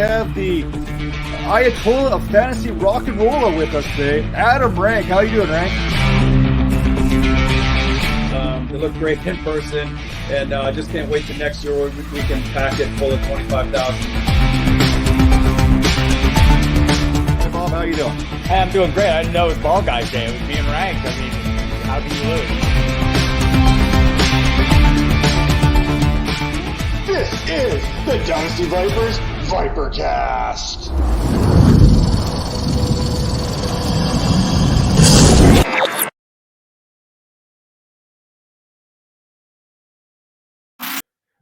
have the Ayatollah of fantasy rock and roller with us today, Adam Rank. How you doing, Rank? They look great in person, and I just can't wait till next year we can pack it full of 25,000. Hey, Bob, how you doing? Hey, I'm doing great. I didn't know it was Ball Guys Day. It was me and Rank. I mean, how can you lose? This is the Dynasty Vipers ViperCast.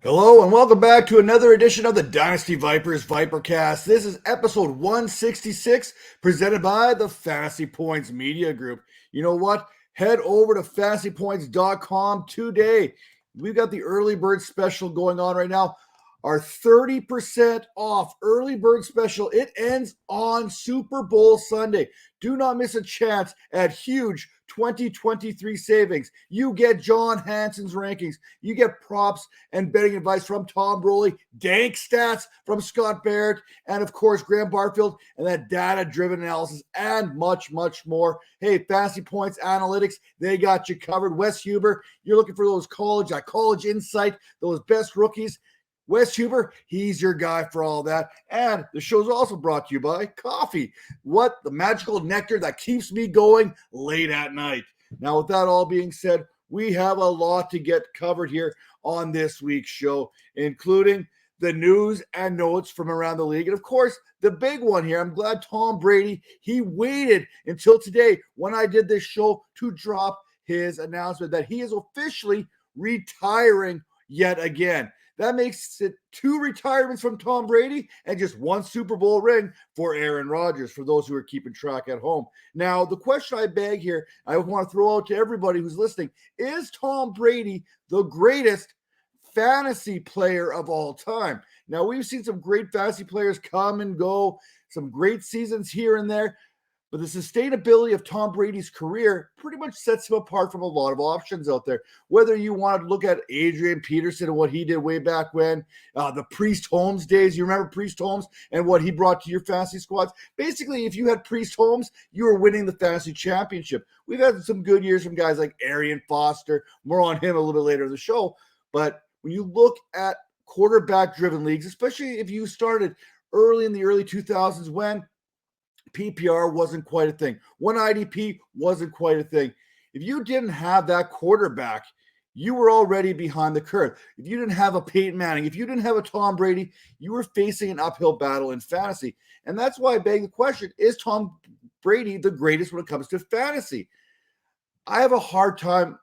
Hello and welcome back to another edition of the Dynasty Vipers ViperCast. This is episode 166, presented by the Fantasy Points Media Group. You know what? Head over to fantasypoints.com today. We've got the early bird special going on right now. Our 30% off early bird special. It ends on Super Bowl Sunday. Do not miss a chance at huge 2023 savings. You get John Hansen's rankings. You get props and betting advice from Tom Brolley, Dank stats from Scott Barrett, and of course, Graham Barfield, and that data-driven analysis and much, much more. Hey, Fantasy Points Analytics, they got you covered. Wes Huber, you're looking for those college insight, those best rookies. Wes Huber, he's your guy for all that. And the show's also brought to you by coffee. What? The magical nectar that keeps me going late at night. Now, with that all being said, we have a lot to get covered here on this week's show, including the news and notes from around the league. And, of course, the big one here, I'm glad Tom Brady, he waited until today when I did this show to drop his announcement that he is officially retiring yet again. That makes it 2 retirements from Tom Brady and just 1 Super Bowl ring for Aaron Rodgers, for those who are keeping track at home. Now, the question I beg here, I want to throw out to everybody who's listening, is Tom Brady the greatest fantasy player of all time? Now, we've seen some great fantasy players come and go, some great seasons here and there, but the sustainability of Tom Brady's career pretty much sets him apart from a lot of options out there. Whether you want to look at Adrian Peterson and what he did way back when, the Priest Holmes days, you remember Priest Holmes and what he brought to your fantasy squads? Basically, if you had Priest Holmes, you were winning the fantasy championship. We've had some good years from guys like Arian Foster. More on him a little bit later in the show. But when you look at quarterback-driven leagues, especially if you started early in the early 2000s when PPR wasn't quite a thing, 1 IDP wasn't quite a thing. If you didn't have that quarterback, you were already behind the curve. If you didn't have a Peyton Manning, if you didn't have a Tom Brady, you were facing an uphill battle in fantasy. And that's why I beg the question, is Tom Brady the greatest when it comes to fantasy? I have a hard time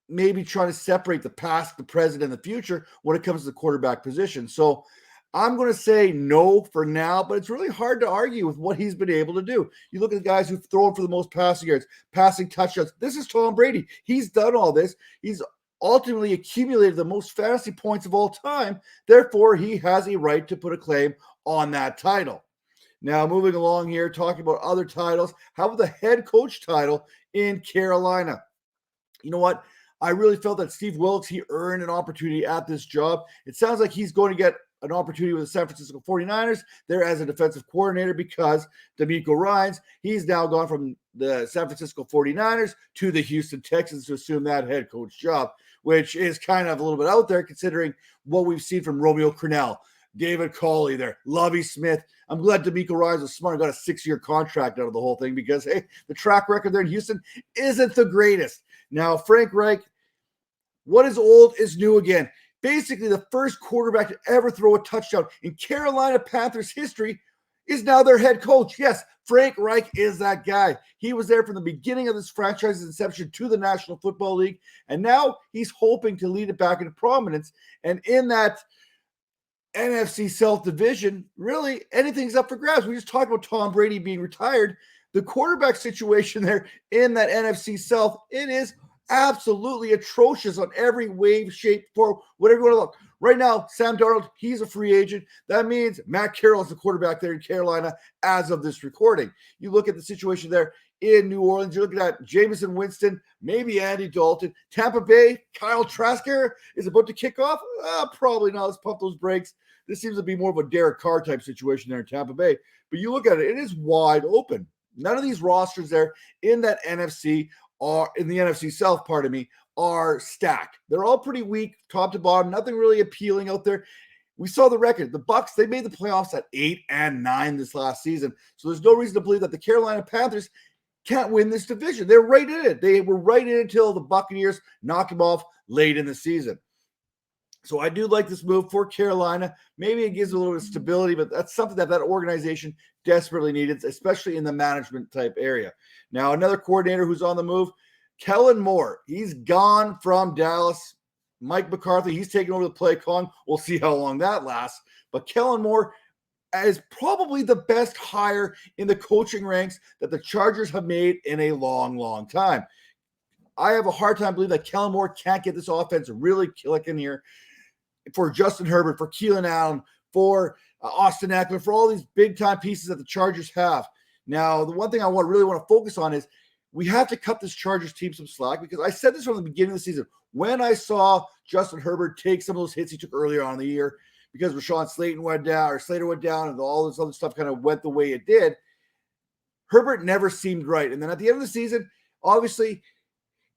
maybe trying to separate the past, the present, and the future when it comes to the quarterback position. So I'm going to say no for now, but it's really hard to argue with what he's been able to do. You look at the guys who've thrown for the most passing yards, passing touchdowns. This is Tom Brady. He's done all this. He's ultimately accumulated the most fantasy points of all time. Therefore, he has a right to put a claim on that title. Now, moving along here, talking about other titles. How about the head coach title in Carolina? You know what? I really felt that Steve Wilkes, he earned an opportunity at this job. It sounds like he's going to get an opportunity with the San Francisco 49ers there as a defensive coordinator because DeMeco Ryans, he's now gone from the San Francisco 49ers to the Houston Texans to assume that head coach job, which is kind of a little bit out there considering what we've seen from Romeo Crennel, David Culley there, Lovie Smith. I'm glad DeMeco Ryans was smart and got a 6-year contract out of the whole thing because, hey, the track record there in Houston isn't the greatest. Now, Frank Reich, what is old is new again. Basically, the first quarterback to ever throw a touchdown in Carolina Panthers history is now their head coach. Yes, Frank Reich is that guy. He was there from the beginning of this franchise's inception to the National Football League, and now he's hoping to lead it back into prominence. And in that NFC South division, really, anything's up for grabs. We just talked about Tom Brady being retired. The quarterback situation there in that NFC South, it is absolutely atrocious on every wave, shape, form, whatever you want to look. Right now, Sam Darnold, he's a free agent. That means Matt Carroll is the quarterback there in Carolina as of this recording. You look at the situation there in New Orleans, you're looking at Jameson Winston, maybe Andy Dalton. Tampa Bay, Kyle Trask is about to kick off. Probably not. Let's pump those brakes. This seems to be more of a Derek Carr type situation there in Tampa Bay. But you look at it, it is wide open. None of these rosters there in that NFC are in the NFC South, pardon me, are stacked. They're all pretty weak, top to bottom, nothing really appealing out there. We saw the record. The Bucs, they made the playoffs at 8-9 this last season. So there's no reason to believe that the Carolina Panthers can't win this division. They're right in it. They were right in it until the Buccaneers knocked them off late in the season. So I do like this move for Carolina. Maybe it gives a little bit of stability, but that's something that organization desperately needed, especially in the management type area. Now, another coordinator who's on the move, Kellen Moore. He's gone from Dallas. Mike McCarthy, he's taking over the play calling. We'll see how long that lasts. But Kellen Moore is probably the best hire in the coaching ranks that the Chargers have made in a long, long time. I have a hard time believing that Kellen Moore can't get this offense really clicking here for Justin Herbert, for Keelan Allen, for Austin Eckler, for all these big-time pieces that the Chargers have. Now, the one thing I really want to focus on is we have to cut this Chargers team some slack, because I said this from the beginning of the season. When I saw Justin Herbert take some of those hits he took earlier on in the year because Slater went down and all this other stuff kind of went the way it did, Herbert never seemed right. And then at the end of the season, obviously,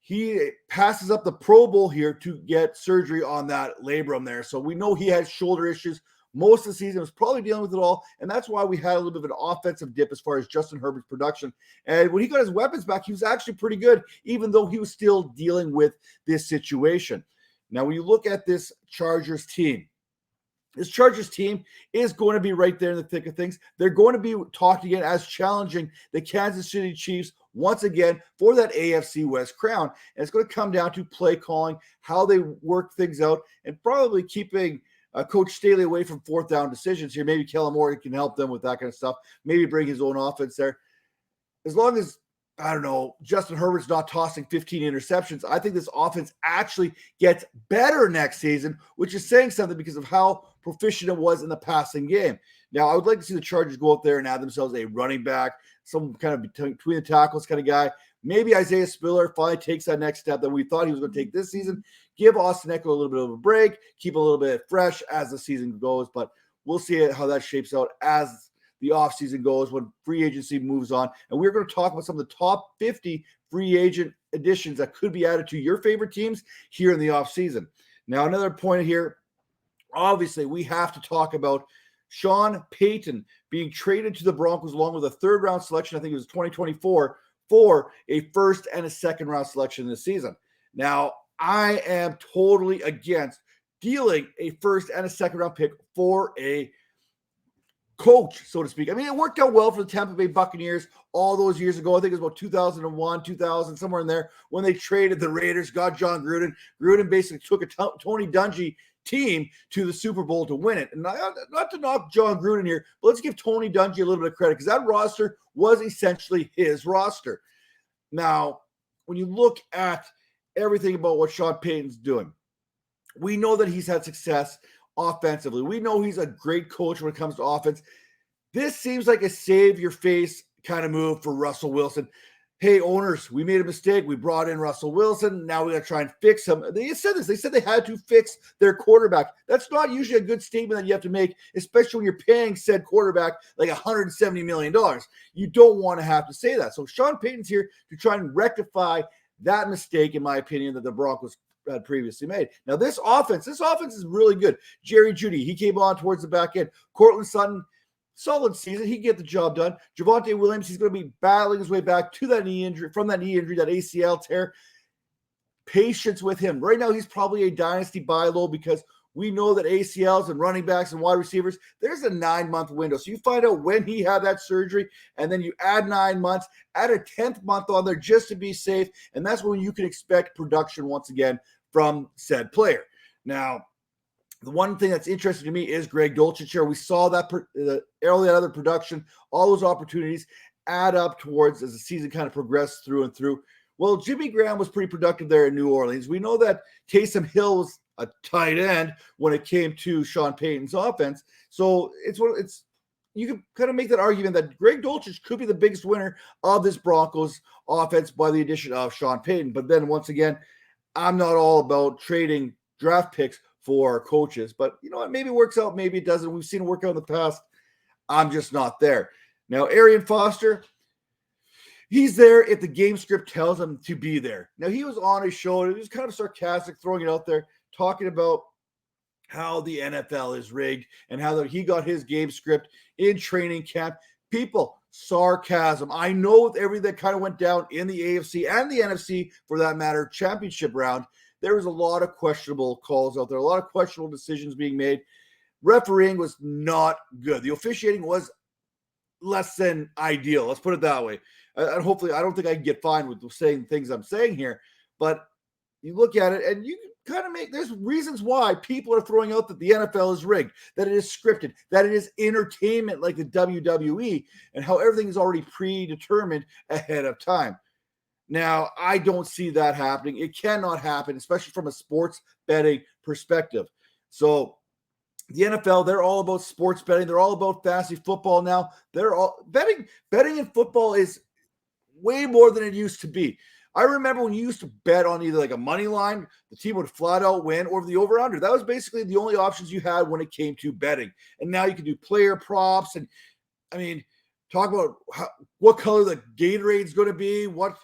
he passes up the Pro Bowl here to get surgery on that labrum there. So we know he has shoulder issues. Most of the season was probably dealing with it all, and that's why we had a little bit of an offensive dip as far as Justin Herbert's production. And when he got his weapons back, he was actually pretty good, even though he was still dealing with this situation. Now, when you look at this Chargers team is going to be right there in the thick of things. They're going to be talked again as challenging the Kansas City Chiefs once again for that AFC West crown. And it's going to come down to play calling, how they work things out, and probably keeping Coach Staley away from fourth down decisions here. Maybe Kellen Moore can help them with that kind of stuff. Maybe bring his own offense there. As long as, I don't know, Justin Herbert's not tossing 15 interceptions, I think this offense actually gets better next season, which is saying something because of how proficient it was in the passing game. Now, I would like to see the Chargers go out there and add themselves a running back, some kind of between the tackles kind of guy. Maybe Isaiah Spiller finally takes that next step that we thought he was going to take this season. Give Austin Eckler a little bit of a break, keep a little bit fresh as the season goes, but we'll see how that shapes out as the offseason goes, when free agency moves on. And we're going to talk about some of the top 50 free agent additions that could be added to your favorite teams here in the offseason. Now, another point here, obviously, we have to talk about Sean Payton being traded to the Broncos along with a third-round selection, I think it was 2024, for a first and a second-round selection this season. Now, I am totally against dealing a first and a second-round pick for a coach, so to speak. I mean, it worked out well for the Tampa Bay Buccaneers all those years ago. I think it was about 2001, 2000, somewhere in there, when they traded the Raiders, got John Gruden. Gruden basically took a Tony Dungy team to the Super Bowl to win it. And not to knock John Gruden here, but let's give Tony Dungy a little bit of credit, because that roster was essentially his roster. Now, when you look at everything about what Sean Payton's doing, we know that he's had success offensively. We know he's a great coach when it comes to offense. This seems like a save your face kind of move for Russell Wilson. Hey, owners, we made a mistake. We brought in Russell Wilson. Now we got to try and fix him. They said this. They said they had to fix their quarterback. That's not usually a good statement that you have to make, especially when you're paying said quarterback like $170 million. You don't want to have to say that. So Sean Payton's here to try and rectify that mistake, in my opinion, that the Broncos had previously made. Now, this offense is really good. Jerry Jeudy, he came on towards the back end. Cortland Sutton, solid season. He can get the job done. Javonte Williams, he's going to be battling his way back to that knee injury, from that knee injury, that ACL tear. Patience with him. Right now, he's probably a dynasty buy low, because we know that ACLs and running backs and wide receivers, there's a 9-month window. So you find out when he had that surgery, and then you add 9 months, add a 10th month on there just to be safe. And that's when you can expect production once again from said player. Now, the one thing that's interesting to me is Greg Dulcich here. We saw that early other production, all those opportunities add up towards as the season kind of progressed through and through. Well, Jimmy Graham was pretty productive there in New Orleans. We know that Taysom Hill was a tight end when it came to Sean Payton's offense. So you can kind of make that argument that Greg Dulcich could be the biggest winner of this Broncos offense by the addition of Sean Payton. But then once again, I'm not all about trading draft picks for coaches. But you know what? Maybe it works out, maybe it doesn't. We've seen it work out in the past. I'm just not there. Now, Arian Foster, he's there if the game script tells him to be there. Now, he was on his show, and he was kind of sarcastic, throwing it out there, talking about how the NFL is rigged and how he got his game script in training camp. People, sarcasm. I know with everything that kind of went down in the AFC and the NFC, for that matter, championship round, there was a lot of questionable calls out there, a lot of questionable decisions being made. Refereeing was not good. The officiating was less than ideal. Let's put it that way. And hopefully, I don't think I can get fined with saying things I'm saying here, but you look at it and you kind of there's reasons why people are throwing out that the NFL is rigged, that it is scripted, that it is entertainment like the WWE, and how everything is already predetermined ahead of time. Now, I don't see that happening. It cannot happen, especially from a sports betting perspective. So the NFL, they're all about sports betting. They're all about fantasy football now. They're all betting in football is way more than it used to be. I remember when you used to bet on either like a money line, the team would flat out win, or the over-under. That was basically the only options you had when it came to betting. And now you can do player props. And, I mean, talk about what color the Gatorade's going to be, what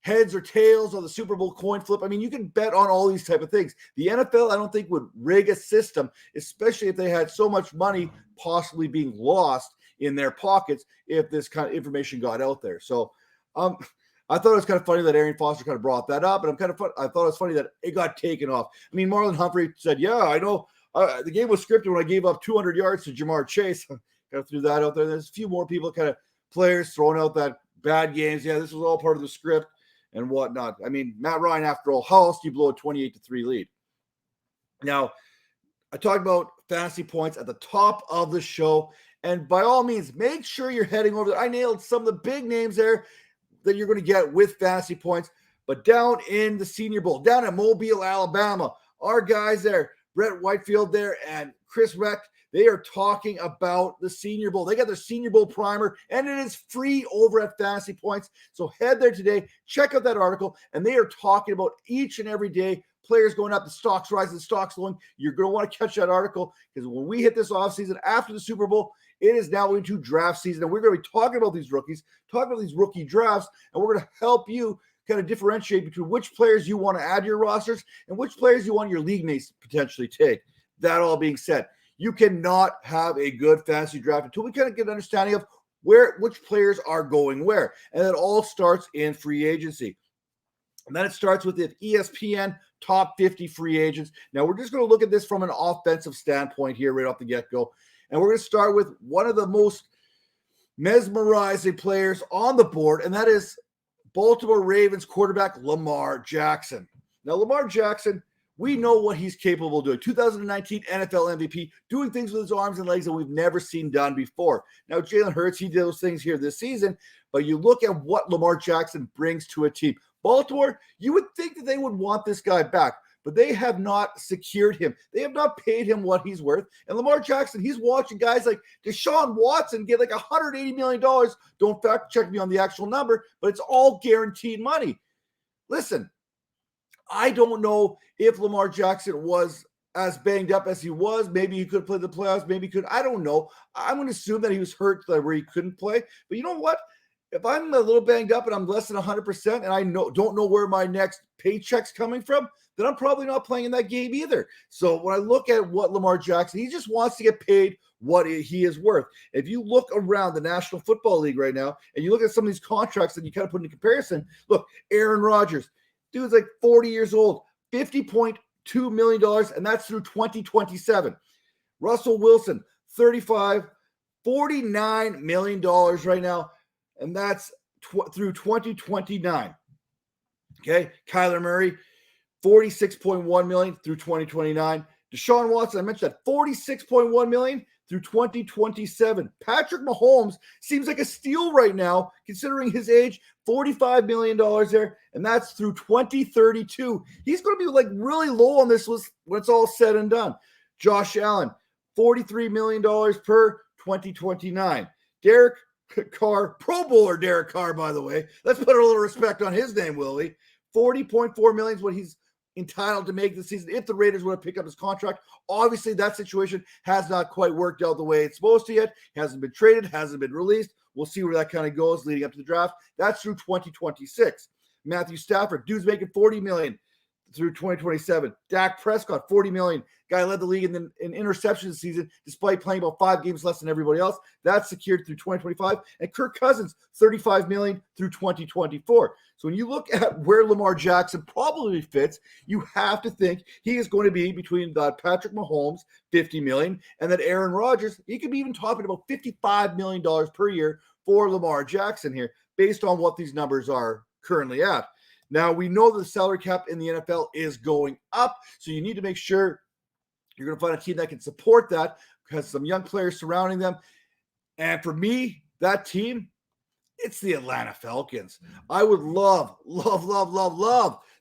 heads or tails on the Super Bowl coin flip. I mean, you can bet on all these type of things. The NFL, I don't think, would rig a system, especially if they had so much money possibly being lost in their pockets if this kind of information got out there. So, I thought it was kind of funny that Arian Foster kind of brought that up, and I thought it was funny that it got taken off. I mean, Marlon Humphrey said, yeah, I know the game was scripted when I gave up 200 yards to Jamar Chase. Kind of threw that out there. There's a few more people, kind of players throwing out that bad games. Yeah, this was all part of the script and whatnot. I mean, Matt Ryan, after all, how else do you blow a 28-3 lead? Now, I talked about fantasy points at the top of the show, and by all means, make sure you're heading over there. I nailed some of the big names there that you're going to get with fantasy points. But down in the Senior Bowl, down at Mobile, Alabama, our guys there, Brett Whitefield there and Chris Reck, they are talking about the Senior Bowl. They got their Senior Bowl primer, and it is free over at Fantasy Points. So head there today, check out that article, and they are talking about each and every day, players going up, the stocks rising, the stocks lowering. You're going to want to catch that article, because when we hit this offseason after the Super Bowl, it is now into draft season, and we're going to be talking about these rookies, talking about these rookie drafts, and we're going to help you kind of differentiate between which players you want to add to your rosters and which players you want your league mates to potentially take. That all being said, you cannot have a good fantasy draft until we kind of get an understanding of which players are going where, and it all starts in free agency. And then it starts with the ESPN top 50 free agents. Now, we're just going to look at this from an offensive standpoint here right off the get-go. And we're going to start with one of the most mesmerizing players on the board, and that is Baltimore Ravens quarterback Lamar Jackson. Now, Lamar Jackson, we know what he's capable of doing. 2019 NFL MVP, doing things with his arms and legs that we've never seen done before. Now, Jalen Hurts, he did those things here this season, but you look at what Lamar Jackson brings to a team. Baltimore, you would think that they would want this guy back, but they have not secured him. They have not paid him what he's worth. And Lamar Jackson, he's watching guys like Deshaun Watson get like $180 million. Don't fact check me on the actual number, but it's all guaranteed money. Listen, I don't know if Lamar Jackson was as banged up as he was. Maybe he could play the playoffs. Maybe he could. I don't know. I'm going to assume that he was hurt where he couldn't play. But you know what? If I'm a little banged up and I'm less than 100% and I don't know where my next paycheck's coming from, then I'm probably not playing in that game either. So when I look at what Lamar Jackson, he just wants to get paid what he is worth. If you look around the National Football League right now and you look at some of these contracts that you kind of put into comparison, look, Aaron Rodgers, dude's like 40 years old, $50.2 million, and that's through 2027. Russell Wilson, 35, $49 million right now, and that's through 2029. Okay, Kyler Murray, $46.1 million through 2029. Deshaun Watson, I mentioned that, $46.1 million through 2027. Patrick Mahomes seems like a steal right now, considering his age, $45 million there, and that's through 2032. He's going to be like really low on this list when it's all said and done. Josh Allen, $43 million per 2029. Derek Carr, Pro Bowler Derek Carr, by the way. Let's put a little respect on his name, will we? $40.4 million is what he's entitled to make the season if the Raiders would have picked up his contract. Obviously, that situation has not quite worked out the way it's supposed to yet. Hasn't been traded, hasn't been released. We'll see where that kind of goes leading up to the draft. That's through 2026. Matthew Stafford, dude's making $40 million through 2027. Dak Prescott, $40 million. Guy led the league in interceptions this season, despite playing about 5 games less than everybody else. That's secured through 2025. And Kirk Cousins, $35 million through 2024. So when you look at where Lamar Jackson probably fits, you have to think he is going to be between Patrick Mahomes, $50 million, and then Aaron Rodgers. He could be even talking about $55 million per year for Lamar Jackson here, based on what these numbers are currently at. Now, we know that the salary cap in the NFL is going up, so you need to make sure you're going to find a team that can support that, has some young players surrounding them. And for me, that team, it's the Atlanta Falcons. I would love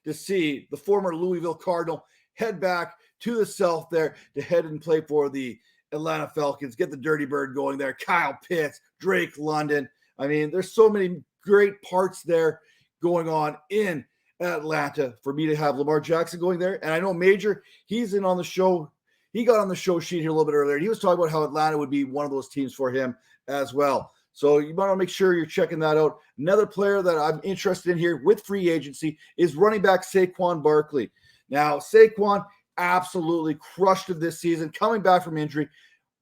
to see the former Louisville Cardinal head back to the South there to head and play for the Atlanta Falcons, get the Dirty Bird going there. Kyle Pitts, Drake London. I mean, there's so many great parts there going on in Atlanta for me to have Lamar Jackson going there. And I know Major, he's in on the show. He got on the show sheet here a little bit earlier, and he was talking about how Atlanta would be one of those teams for him as well. So you want to make sure you're checking that out. Another player that I'm interested in here with free agency is running back Saquon Barkley. Now, Saquon absolutely crushed it this season, coming back from injury,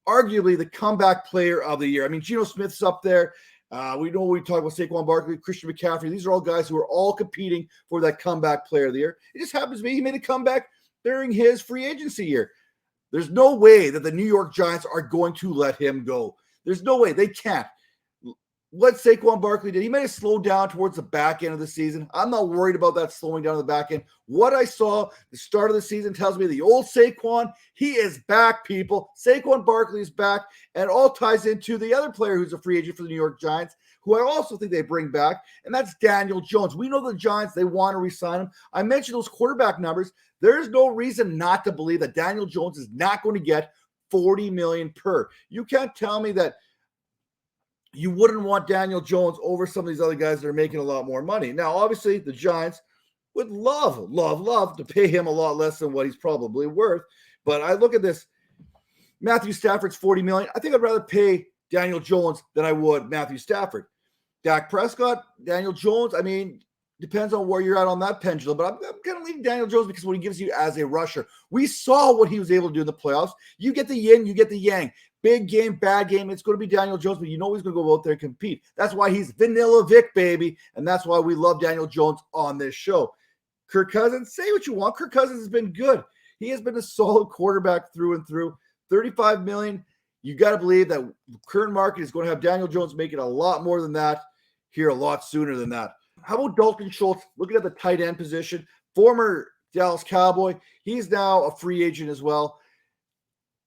arguably the comeback player of the year. I mean, Geno Smith's up there. We know we talk about Saquon Barkley, Christian McCaffrey. These are all guys who are all competing for that comeback player of the year. It just happens to be he made a comeback during his free agency year. There's no way that the New York Giants are going to let him go. There's no way. They can't. What Saquon Barkley did, he may have slowed down towards the back end of the season. I'm not worried about that slowing down the back end. What I saw the start of the season tells me the old Saquon, he is back, people. Saquon Barkley is back, and it all ties into the other player who's a free agent for the New York Giants, who I also think they bring back, and that's Daniel Jones. We know the Giants, they want to re-sign him. I mentioned those quarterback numbers. There's no reason not to believe that Daniel Jones is not going to get $40 million per. You can't tell me that you wouldn't want Daniel Jones over some of these other guys that are making a lot more money. Now, obviously, the Giants would love to pay him a lot less than what he's probably worth. But I look at this. Matthew Stafford's $40 million. I think I'd rather pay Daniel Jones than I would Matthew Stafford. Dak Prescott, Daniel Jones, I mean, depends on where you're at on that pendulum. But I'm kind of leaving Daniel Jones because what he gives you as a rusher. We saw what he was able to do in the playoffs. You get the yin, you get the yang. Big game, bad game. It's going to be Daniel Jones, but you know he's going to go out there and compete. That's why he's Vanilla Vic, baby. And that's why we love Daniel Jones on this show. Kirk Cousins, say what you want. Kirk Cousins has been good. He has been a solid quarterback through and through. $35 million. You got to believe that the current market is going to have Daniel Jones making a lot more than that here a lot sooner than that. How about Dalton Schultz? Looking at the tight end position, former Dallas Cowboy. He's now a free agent as well.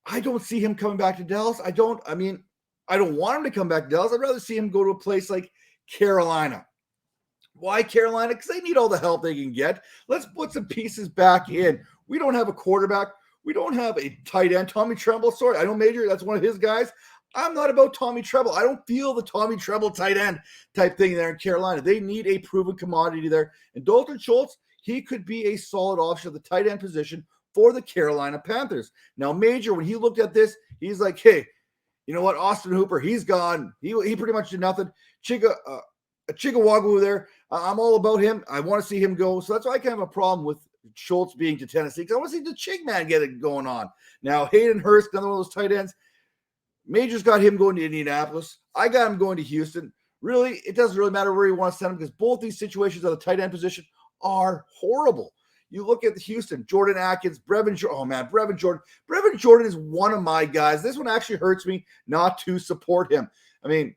I don't see him coming back to Dallas. I don't want him to come back to Dallas. I'd rather see him go to a place like Carolina. Why Carolina? Because they need all the help they can get. Let's put some pieces back in. We don't have a quarterback. We don't have a tight end. Tommy Tremble, sorry. I know Major, that's one of his guys. I'm not about Tommy Tremble. I don't feel the Tommy Tremble tight end type thing there in Carolina. They need a proven commodity there. And Dalton Schultz, he could be a solid option at the tight end position for the Carolina Panthers. Now, Major, when he looked at this, he's like, hey, you know what? Austin Hooper, he's gone. He pretty much did nothing. Chigawagwu there, I'm all about him. I want to see him go. So that's why I kind of have a problem with Schultz being to Tennessee, because I want to see the Chig man get it going on. Now, Hayden Hurst, another one of those tight ends. Major's got him going to Indianapolis. I got him going to Houston. Really, it doesn't really matter where you want to send him, because both these situations at the tight end position are horrible. You look at the Houston, Jordan Atkins, Brevin Jordan. Brevin Jordan is one of my guys. This one actually hurts me not to support him. I mean,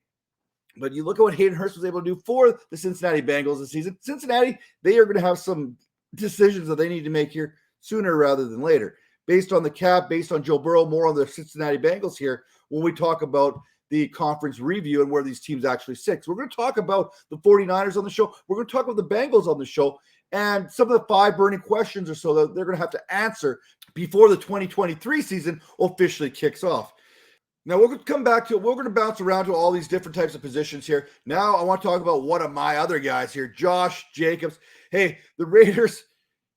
but you look at what Hayden Hurst was able to do for the Cincinnati Bengals this season. Cincinnati, they are going to have some decisions that they need to make here sooner rather than later. Based on the cap, based on Joe Burrow, more on the Cincinnati Bengals here when we talk about the conference review and where these teams actually sit. So we're going to talk about the 49ers on the show. We're going to talk about the Bengals on the show and some of the 5 burning questions or so that they're going to have to answer before the 2023 season officially kicks off. Now, we're going to come back to it. We're going to bounce around to all these different types of positions here. Now, I want to talk about one of my other guys here, Josh Jacobs. Hey, the Raiders,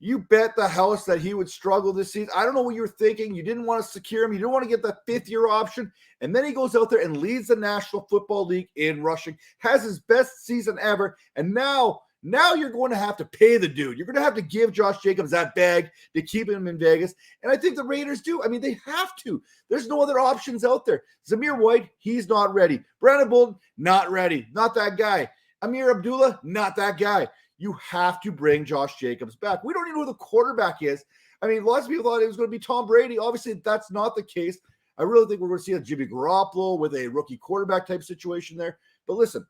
You bet the house that he would struggle this season. I don't know what you were thinking. You didn't want to secure him. You didn't want to get the fifth-year option. And then he goes out there and leads the National Football League in rushing, has his best season ever. And now you're going to have to pay the dude. You're going to have to give Josh Jacobs that bag to keep him in Vegas. And I think the Raiders do. I mean, they have to. There's no other options out there. Zamir White, he's not ready. Brandon Bolden, not ready. Not that guy. Amir Abdullah, not that guy. You have to bring Josh Jacobs back. We don't even know who the quarterback is. I mean, lots of people thought it was going to be Tom Brady. Obviously, that's not the case. I really think we're going to see a Jimmy Garoppolo with a rookie quarterback type situation there. But listen,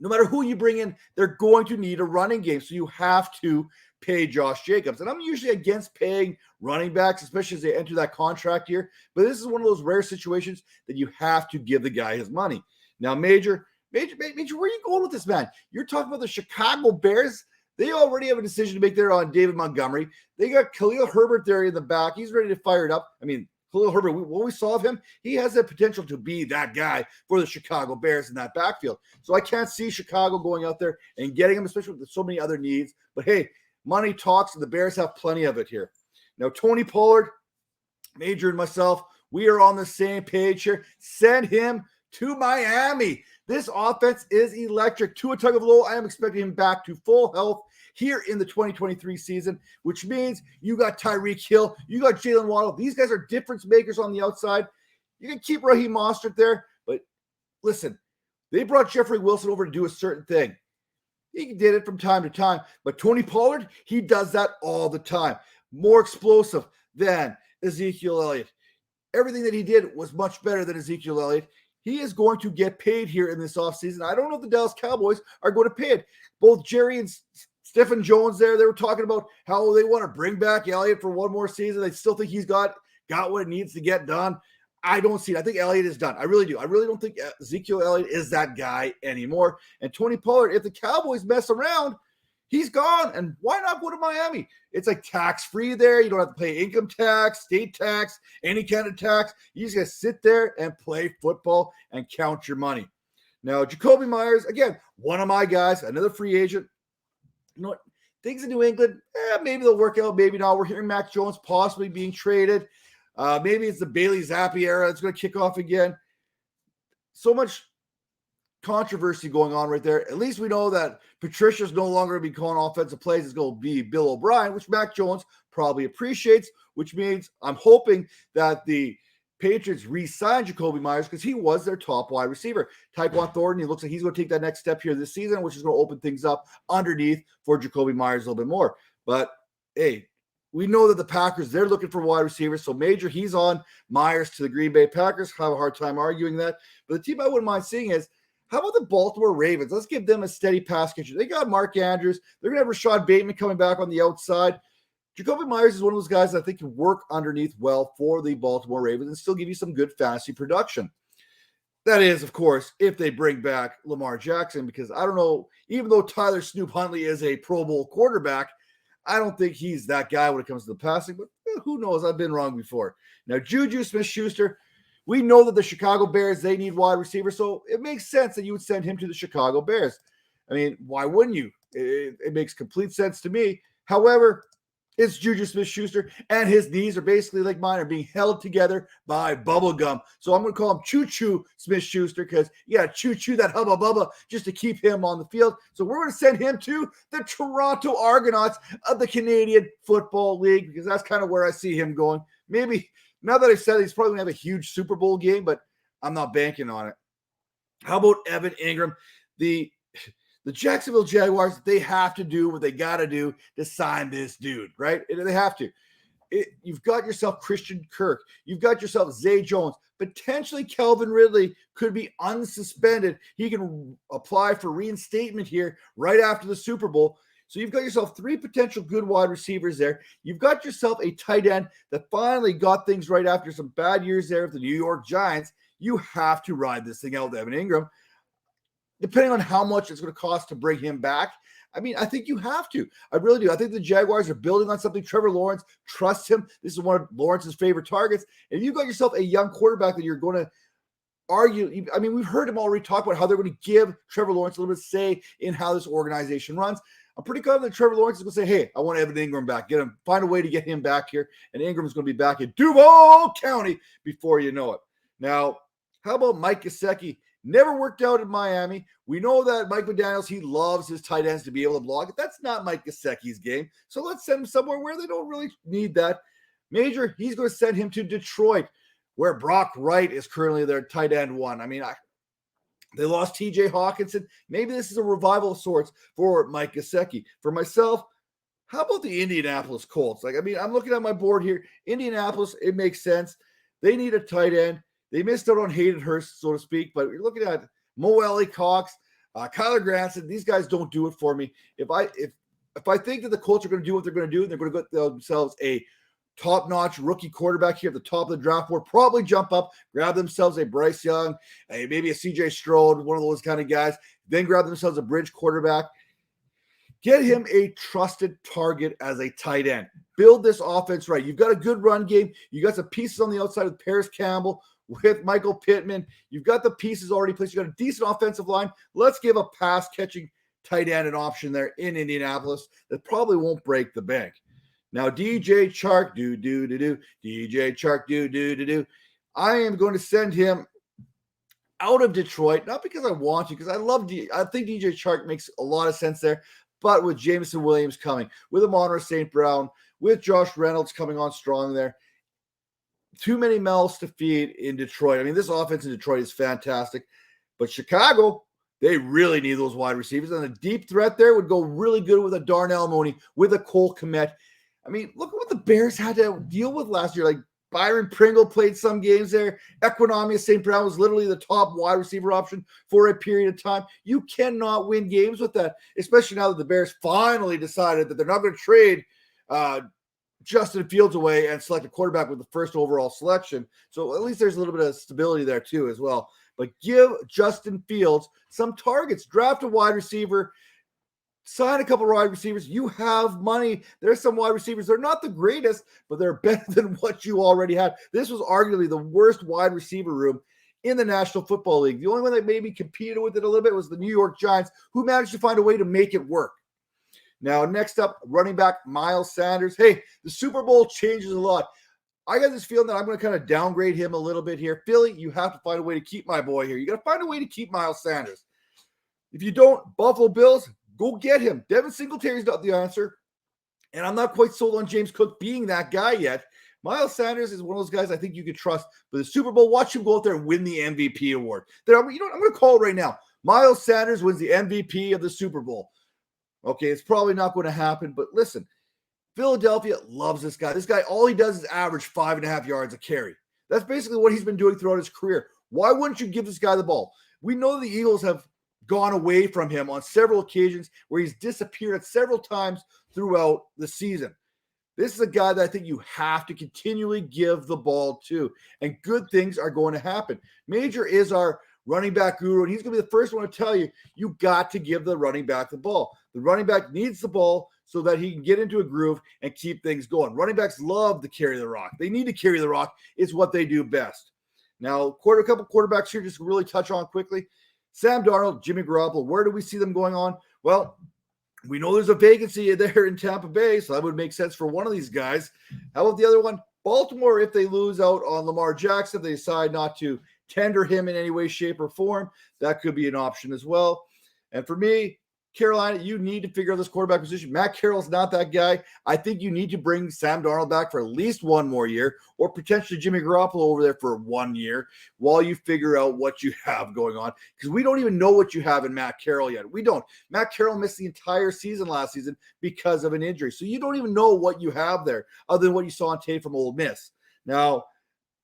no matter who you bring in, they're going to need a running game. So you have to pay Josh Jacobs. And I'm usually against paying running backs, especially as they enter that contract year. But this is one of those rare situations that you have to give the guy his money. Now, Major, where are you going with this, man? You're talking about the Chicago Bears. They already have a decision to make there on David Montgomery. They got Khalil Herbert there in the back. He's ready to fire it up. I mean, Khalil Herbert, what we saw of him, he has the potential to be that guy for the Chicago Bears in that backfield. So I can't see Chicago going out there and getting him, especially with so many other needs. But hey, money talks, and the Bears have plenty of it here. Now, Tony Pollard, Major, and myself, we are on the same page here. Send him to Miami. This offense is electric. Tua Tagovailoa, I am expecting him back to full health here in the 2023 season, which means you got Tyreek Hill, you got Jalen Waddle. These guys are difference makers on the outside. You can keep Raheem Mostert there, but listen, they brought Jeffrey Wilson over to do a certain thing. He did it from time to time, but Tony Pollard, he does that all the time. More explosive than Ezekiel Elliott. Everything that he did was much better than Ezekiel Elliott. He is going to get paid here in this offseason. I don't know if the Dallas Cowboys are going to pay it. Both Jerry and Stephen Jones there, they were talking about how they want to bring back Elliott for one more season. They still think he's got what it needs to get done. I don't see it. I think Elliott is done. I really do. I really don't think Ezekiel Elliott is that guy anymore. And Tony Pollard, if the Cowboys mess around, he's gone. And why not go to Miami? It's like tax-free there. You don't have to pay income tax, state tax, any kind of tax. You just got to sit there and play football and count your money. Now, Jacoby Myers, again, one of my guys, another free agent. You know what? Things in New England, maybe they'll work out, maybe not. We're hearing Mac Jones possibly being traded. Maybe it's the Bailey Zappi era that's going to kick off again. So much controversy going on right there. At least we know that Patricia's no longer going to be calling offensive plays. It's going to be Bill O'Brien, which Mac Jones probably appreciates, which means I'm hoping that the Patriots re-sign Jacoby Myers because he was their top wide receiver. Tyquan Thornton, he looks like he's going to take that next step here this season, which is going to open things up underneath for Jacoby Myers a little bit more. But, hey, we know that the Packers, they're looking for wide receivers. So, Major, he's on Myers to the Green Bay Packers. I have a hard time arguing that. But the team I wouldn't mind seeing is, how about the Baltimore Ravens? Let's give them a steady pass catcher. They got Mark Andrews. They're going to have Rashad Bateman coming back on the outside. Jacoby Myers is one of those guys that I think can work underneath well for the Baltimore Ravens and still give you some good fantasy production. That is, of course, if they bring back Lamar Jackson, because I don't know, even though Tyler Snoop Huntley is a Pro Bowl quarterback, I don't think he's that guy when it comes to the passing, but who knows? I've been wrong before. Now, Juju Smith-Schuster, we know that the Chicago Bears, they need wide receivers, so it makes sense that you would send him to the Chicago Bears. I mean, why wouldn't you? It makes complete sense to me. However, it's Juju Smith-Schuster, and his knees are basically like mine, are being held together by bubble gum. So I'm going to call him Choo-Choo Smith-Schuster because you got to choo-choo that hubba bubba just to keep him on the field. So we're going to send him to the Toronto Argonauts of the Canadian Football League because that's kind of where I see him going. Maybe, now that I said it, he's probably going to have a huge Super Bowl game, but I'm not banking on it. How about Evan Ingram? The Jacksonville Jaguars, they have to do what they got to do to sign this dude, right? They have to. You've got yourself Christian Kirk. You've got yourself Zay Jones. Potentially Calvin Ridley could be unsuspended. He can apply for reinstatement here right after the Super Bowl. So you've got yourself three potential good wide receivers there. You've got yourself a tight end that finally got things right after some bad years there with the New York Giants. You have to ride this thing out with Evan Ingram. Depending on how much it's going to cost to bring him back, I mean, I think you have to. I really do. I think the Jaguars are building on something. Trevor Lawrence trusts him. This is one of Lawrence's favorite targets. And if you've got yourself a young quarterback that you're going to argue, I mean, we've heard him already talk about how they're going to give Trevor Lawrence a little bit of say in how this organization runs. I'm pretty confident Trevor Lawrence is going to say, hey, I want Evan Ingram back. Find a way to get him back here. And Ingram's going to be back in Duval County before you know it. Now, how about Mike Gesicki? Never worked out in Miami. We know that Mike McDaniels, he loves his tight ends to be able to block. That's not Mike Gesicki's game. So let's send him somewhere where they don't really need that. Major, he's going to send him to Detroit, where Brock Wright is currently their tight end one. I mean, they lost TJ Hawkinson. Maybe this is a revival of sorts for Mike Gesicki. For myself, how about the Indianapolis Colts? I'm looking at my board here. Indianapolis, it makes sense. They need a tight end. They missed out on Hayden Hurst, so to speak, but you're looking at Mo Alley Cox, Kyler Granson. These guys don't do it for me. If I think that the Colts are going to do what they're going to do, and they're going to get themselves a top-notch rookie quarterback here at the top of the draft board, probably jump up, grab themselves a Bryce Young, maybe a CJ Stroud, one of those kind of guys, then grab themselves a bridge quarterback. Get him a trusted target as a tight end. Build this offense right. You've got a good run game. You got some pieces on the outside with Paris Campbell, with Michael Pittman. You've got the pieces already placed. You've got a decent offensive line. Let's give a pass-catching tight end an option there in Indianapolis that probably won't break the bank. Now, DJ Chark, DJ Chark, I am going to send him out of Detroit, not because I want to, because I think DJ Chark makes a lot of sense there, but with Jameson Williams coming, with Amon-Ra St. Brown, with Josh Reynolds coming on strong there, too many mouths to feed in Detroit. I mean, this offense in Detroit is fantastic, but Chicago, they really need those wide receivers, and a deep threat there would go really good with a Darnell Mooney, with a Cole Kmet. I mean, look at what the Bears had to deal with last year. Like, Byron Pringle played some games there. Equinemius St. Brown was literally the top wide receiver option for a period of time. You cannot win games with that, especially now that the Bears finally decided that they're not going to trade Justin Fields away and select a quarterback with the first overall selection. So at least there's a little bit of stability there too as well. But give Justin Fields some targets. Draft a wide receiver. Sign a couple of wide receivers. You have money. There's some wide receivers. They're not the greatest, but they're better than what you already had. This was arguably the worst wide receiver room in the National Football League. The only one that maybe competed with it a little bit was the New York Giants, who managed to find a way to make it work. Now, next up, running back Miles Sanders. Hey, the Super Bowl changes a lot. I got this feeling that I'm going to kind of downgrade him a little bit here. Philly, you have to find a way to keep my boy here. You got to find a way to keep Miles Sanders. If you don't, Buffalo Bills, go get him. Devin Singletary's not the answer. And I'm not quite sold on James Cook being that guy yet. Miles Sanders is one of those guys I think you could trust. But the Super Bowl, watch him go out there and win the MVP award. I'm going to call it right now. Miles Sanders wins the MVP of the Super Bowl. Okay, it's probably not going to happen. But listen, Philadelphia loves this guy. This guy, all he does is average 5.5 yards a carry. That's basically what he's been doing throughout his career. Why wouldn't you give this guy the ball? We know the Eagles have gone away from him on several occasions where he's disappeared several times throughout the season. This is a guy that I think you have to continually give the ball to, and good things are going to happen. Major is our running back guru, and he's going to be the first one to tell you, you got to give the running back the ball. The running back needs the ball so that he can get into a groove and keep things going. Running backs love to carry the rock. They need to carry the rock. It's what they do best. Now, a couple quarterbacks here just really touch on quickly. Sam Darnold, Jimmy Garoppolo, where do we see them going on? Well, we know there's a vacancy there in Tampa Bay, so that would make sense for one of these guys. How about the other one? Baltimore, if they lose out on Lamar Jackson, they decide not to tender him in any way, shape, or form, that could be an option as well. And for me, Carolina, you need to figure out this quarterback position. Matt Carroll's not that guy. I think you need to bring Sam Darnold back for at least one more year, or potentially Jimmy Garoppolo over there for 1 year while you figure out what you have going on. Because we don't even know what you have in Matt Carroll yet. We don't. Matt Carroll missed the entire season last season because of an injury. So you don't even know what you have there other than what you saw on tape from Ole Miss. Now,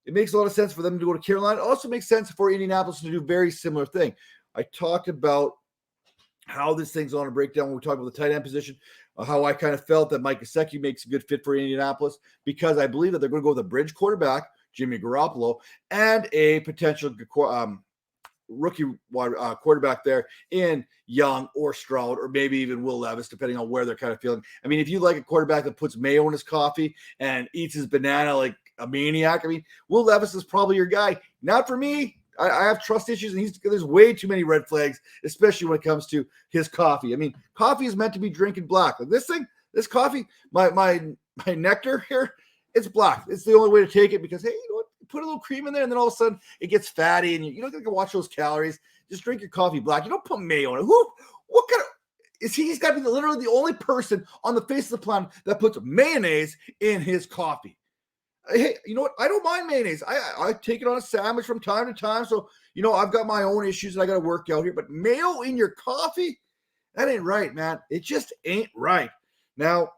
it makes a lot of sense for them to go to Carolina. It also makes sense for Indianapolis to do a very similar thing. I talked about how this thing's on a breakdown when we talk about the tight end position, how I kind of felt that Mike Gesicki makes a good fit for Indianapolis, because I believe that they're going to go with a bridge quarterback, Jimmy Garoppolo, and a potential rookie quarterback there in Young or Stroud, or maybe even Will Levis, depending on where they're kind of feeling. I mean, if you like a quarterback that puts mayo in his coffee and eats his banana like a maniac, I mean, Will Levis is probably your guy. Not for me. I have trust issues, and there's way too many red flags, especially when it comes to his coffee. I mean, coffee is meant to be drinking black. Like this coffee, my nectar here, it's black. It's the only way to take it because, hey, you know what? Put a little cream in there, and then all of a sudden it gets fatty, and you don't get to watch those calories. Just drink your coffee black. You don't put mayo in it. What kind of is he? He's got to be literally the only person on the face of the planet that puts mayonnaise in his coffee. Hey, you know what? I don't mind mayonnaise. I take it on a sandwich from time to time. So, you know, I've got my own issues that I got to work out here. But mayo in your coffee? That ain't right, man. It just ain't right. Now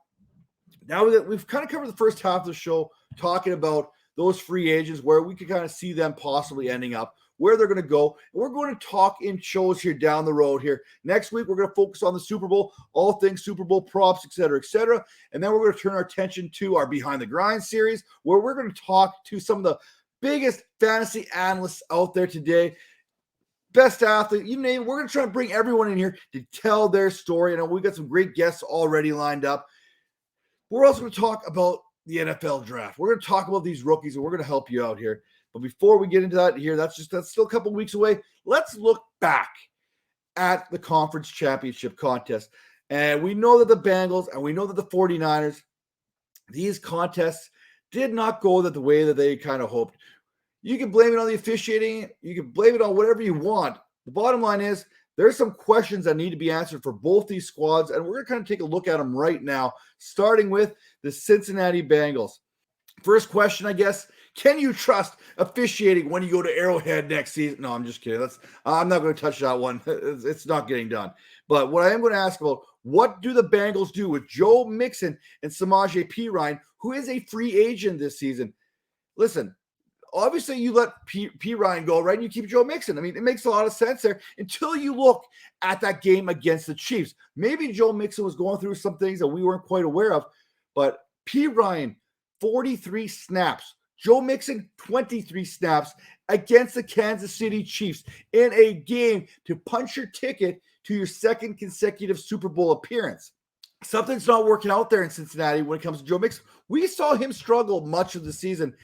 that we've kind of covered the first half of the show talking about those free agents where we could kind of see them possibly ending up, where they're going to go. And we're going to talk in shows here down the road here. Next week, we're going to focus on the Super Bowl, all things Super Bowl props, et cetera, et cetera. And then we're going to turn our attention to our Behind the Grind series, where we're going to talk to some of the biggest fantasy analysts out there today. Best athlete, you name it. We're going to try to bring everyone in here to tell their story. And we've got some great guests already lined up. We're also going to talk about the NFL draft. We're going to talk about these rookies, and we're going to help you out here. But before we get into that here, that's still a couple weeks away. Let's look back at the conference championship contest. And we know that the Bengals and we know that the 49ers, these contests did not go the way that they kind of hoped. You can blame it on the officiating. You can blame it on whatever you want. The bottom line is there's some questions that need to be answered for both these squads, and we're going to kind of take a look at them right now, starting with the Cincinnati Bengals. First question, I guess, can you trust officiating when you go to Arrowhead next season? No, I'm just kidding. I'm not going to touch that one. It's not getting done. But what I am going to ask about, what do the Bengals do with Joe Mixon and Samaje Perine, who is a free agent this season? Listen, obviously you let Perine go, right? And you keep Joe Mixon. I mean, it makes a lot of sense there until you look at that game against the Chiefs. Maybe Joe Mixon was going through some things that we weren't quite aware of, but Perine, 43 snaps. Joe Mixon, 23 snaps against the Kansas City Chiefs in a game to punch your ticket to your second consecutive Super Bowl appearance. Something's not working out there in Cincinnati when it comes to Joe Mixon. We saw him struggle much of the season,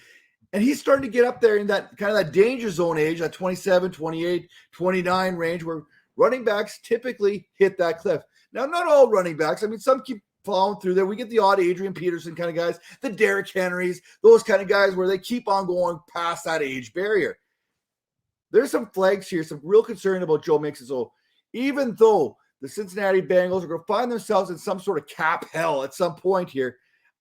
and he's starting to get up there in that kind of that danger zone age, that 27, 28, 29 range where running backs typically hit that cliff. Now, not all running backs. I mean, some keep following through there. We get the odd Adrian Peterson kind of guys, the Derrick Henrys, those kind of guys where they keep on going past that age barrier. There's some flags here, some real concern about Joe Mixon. So even though the Cincinnati Bengals are going to find themselves in some sort of cap hell at some point here,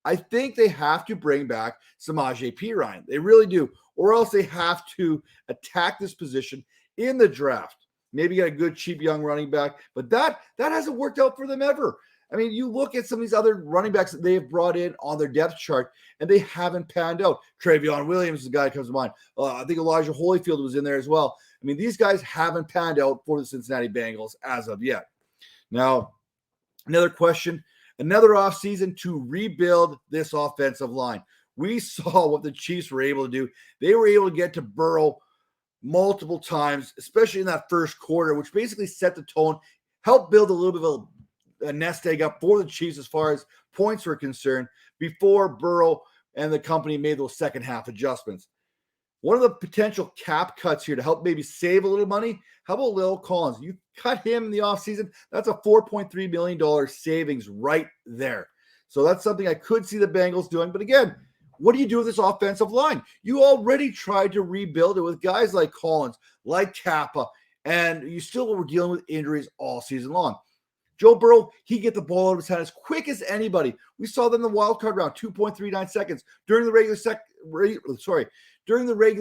I think they have to bring back Samaje Perine. They really do. Or else they have to attack this position in the draft. Maybe get a good, cheap, young running back. But that hasn't worked out for them ever. I mean, you look at some of these other running backs that they have brought in on their depth chart, and they haven't panned out. Travion Williams is the guy that comes to mind. I think Elijah Holyfield was in there as well. I mean, these guys haven't panned out for the Cincinnati Bengals as of yet. Now, another question, another offseason to rebuild this offensive line. We saw what the Chiefs were able to do. They were able to get to Burrow multiple times, especially in that first quarter, which basically set the tone, helped build a little bit of a nest egg up for the Chiefs as far as points were concerned before Burrow and the company made those second half adjustments. One of the potential cap cuts here to help maybe save a little money, how about Lil Collins? You cut him in the offseason, that's a $4.3 million savings right there. So that's something I could see the Bengals doing. But again, what do you do with this offensive line? You already tried to rebuild it with guys like Collins, like Kappa, and you still were dealing with injuries all season long. Joe Burrow, he get the ball out of his hand as quick as anybody. We saw them in the wild card round, 2.39 seconds. During the regular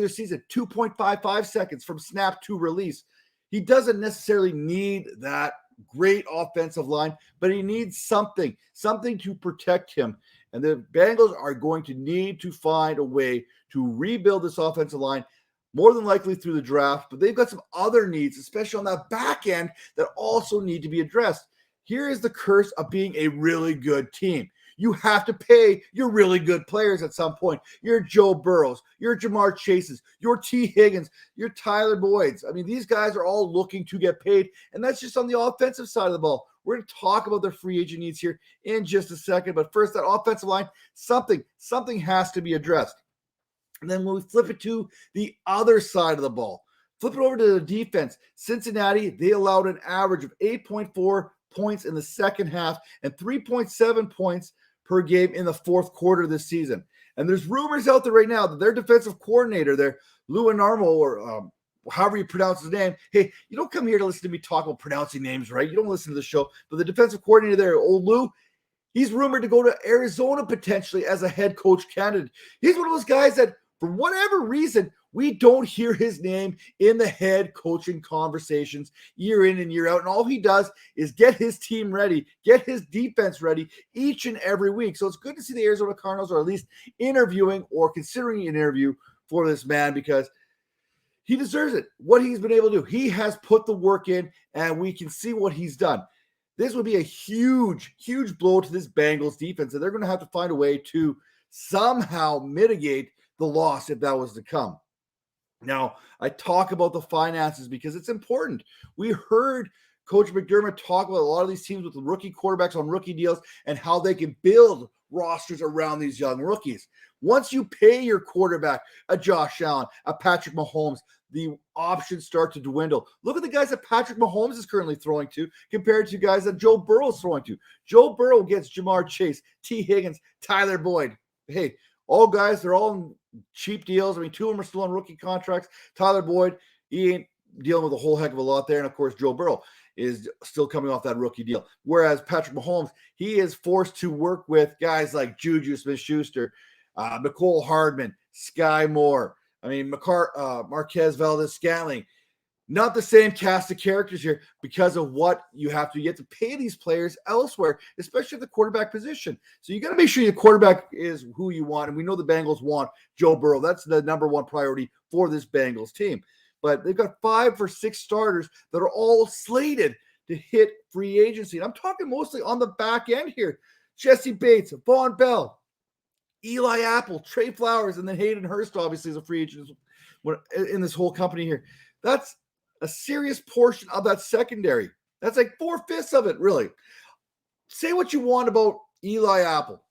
season, 2.55 seconds from snap to release. He doesn't necessarily need that great offensive line, but he needs something to protect him. And the Bengals are going to need to find a way to rebuild this offensive line, more than likely through the draft, but they've got some other needs, especially on that back end, that also need to be addressed. Here is the curse of being a really good team. You have to pay your really good players at some point. Your Joe Burrows, your Jamar Chases, your T. Higgins, your Tyler Boyds. I mean, these guys are all looking to get paid, and that's just on the offensive side of the ball. We're going to talk about their free agent needs here in just a second, but first, that offensive line, something has to be addressed. And then when we flip it to the other side of the ball, Flip it over to the defense. Cincinnati, they allowed an average of 8.4 points in the second half and 3.7 points per game in the fourth quarter this season. And there's rumors out there right now that their defensive coordinator there, Lou Anarmo, or however you pronounce his name. Hey, you don't come here to listen to me talk about pronouncing names, right? You don't listen to the show. But the defensive coordinator there, old Lou, he's rumored to go to Arizona potentially as a head coach candidate. He's one of those guys that, for whatever reason, we don't hear his name in the head coaching conversations year in and year out. And all he does is get his team ready, get his defense ready each and every week. So it's good to see the Arizona Cardinals are at least interviewing or considering an interview for this man, because he deserves it. What he's been able to do, he has put the work in, and we can see what he's done. This would be a huge, huge blow to this Bengals defense, and they're going to have to find a way to somehow mitigate the loss if that was to come. Now, I talk about the finances because it's important. We heard Coach McDermott talk about a lot of these teams with the rookie quarterbacks on rookie deals and how they can build rosters around these young rookies. Once you pay your quarterback, a Josh Allen, a Patrick Mahomes, the options start to dwindle. Look at the guys that Patrick Mahomes is currently throwing to compared to guys that Joe Burrow is throwing to. Joe Burrow gets Jamar Chase, T. Higgins, Tyler Boyd. Hey, all guys, they're all in cheap deals. I mean, two of them are still on rookie contracts. Tyler Boyd, he ain't dealing with a whole heck of a lot there. And, of course, Joe Burrow is still coming off that rookie deal. Whereas Patrick Mahomes, he is forced to work with guys like Juju Smith-Schuster, Mecole Hardman, Sky Moore. I mean, Marquez Valdez-Scantling. Not the same cast of characters here because of what you have to pay these players elsewhere, especially at the quarterback position. So you got to make sure your quarterback is who you want. And we know the Bengals want Joe Burrow. That's the number one priority for this Bengals team. But they've got 5 or 6 starters that are all slated to hit free agency. And I'm talking mostly on the back end here. Jesse Bates, Von Bell, Eli Apple, Trey Flowers, and then Hayden Hurst obviously is a free agent in this whole company here. That's a serious portion of that secondary. That's like 4/5 of it, really. Say what you want about Eli Apple.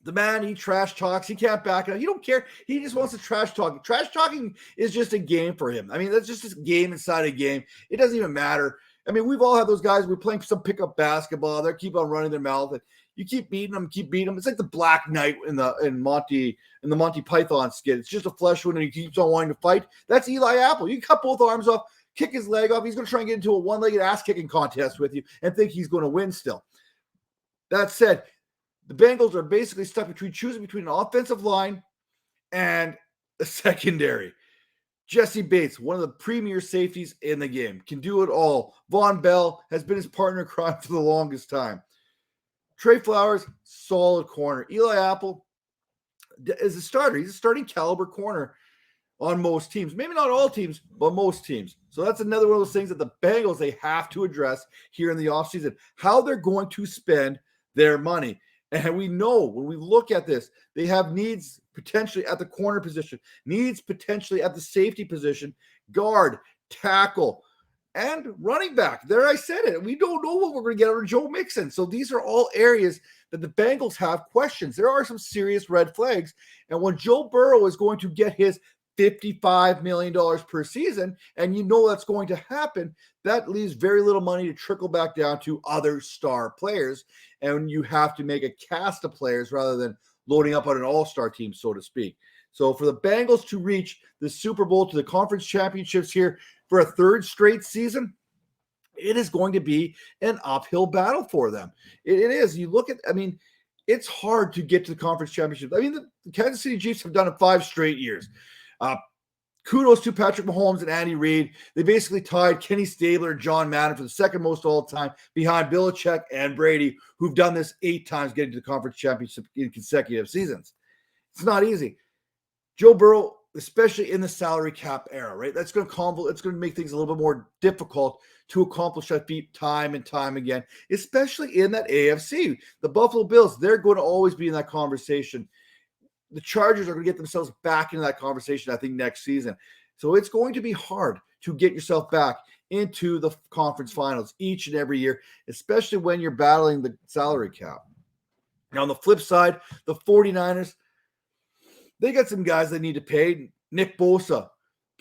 The man, he trash talks. He can't back it up. He don't care. He just wants to trash talk. Trash talking is just a game for him. I mean, that's just a game inside a game. It doesn't even matter. I mean, we've all had those guys. We're playing some pickup basketball. They keep on running their mouth. And you keep beating them. It's like the Black Knight in the Monty Python skit. It's just a flesh wound, and he keeps on wanting to fight. That's Eli Apple. You cut both arms off, kick his leg off. He's going to try and get into a one-legged ass-kicking contest with you and think he's going to win still. That said, the Bengals are basically stuck choosing between an offensive line and a secondary. Jesse Bates, one of the premier safeties in the game, can do it all. Von Bell has been his partner in crime for the longest time. Trey Flowers, solid corner. Eli Apple is a starter. He's a starting caliber corner on most teams. Maybe not all teams, but most teams. So that's another one of those things that the Bengals, they have to address here in the offseason, how they're going to spend their money. And we know when we look at this, they have needs potentially at the corner position, needs potentially at the safety position, guard, tackle, and running back. There, I said it. We don't know what we're going to get out of Joe Mixon. So these are all areas that the Bengals have questions. There are some serious red flags. And when Joe Burrow is going to get his $55 million per season, and you know that's going to happen, that leaves very little money to trickle back down to other star players. And you have to make a cast of players rather than loading up on an all-star team, so to speak. So for the Bengals to reach the Super Bowl, to the conference championships here for a third straight season, it is going to be an uphill battle for them. It is. You look at, I mean, it's hard to get to the conference championship. I mean, the Kansas City Chiefs have done it 5 straight years. Kudos to Patrick Mahomes and Andy Reid. They basically tied Kenny Stabler and John Madden for the second most all time behind Belichick and Brady, who've done this 8 times getting to the conference championship in consecutive seasons. It's not easy. Joe Burrow, especially in the salary cap era, right? That's going to it's going to make things a little bit more difficult to accomplish that feat time and time again, especially in that AFC. The Buffalo Bills, they're going to always be in that conversation. The Chargers are going to get themselves back into that conversation, I think, next season. So it's going to be hard to get yourself back into the conference finals each and every year, especially when you're battling the salary cap. Now, on the flip side, the 49ers, they got some guys they need to pay. Nick Bosa,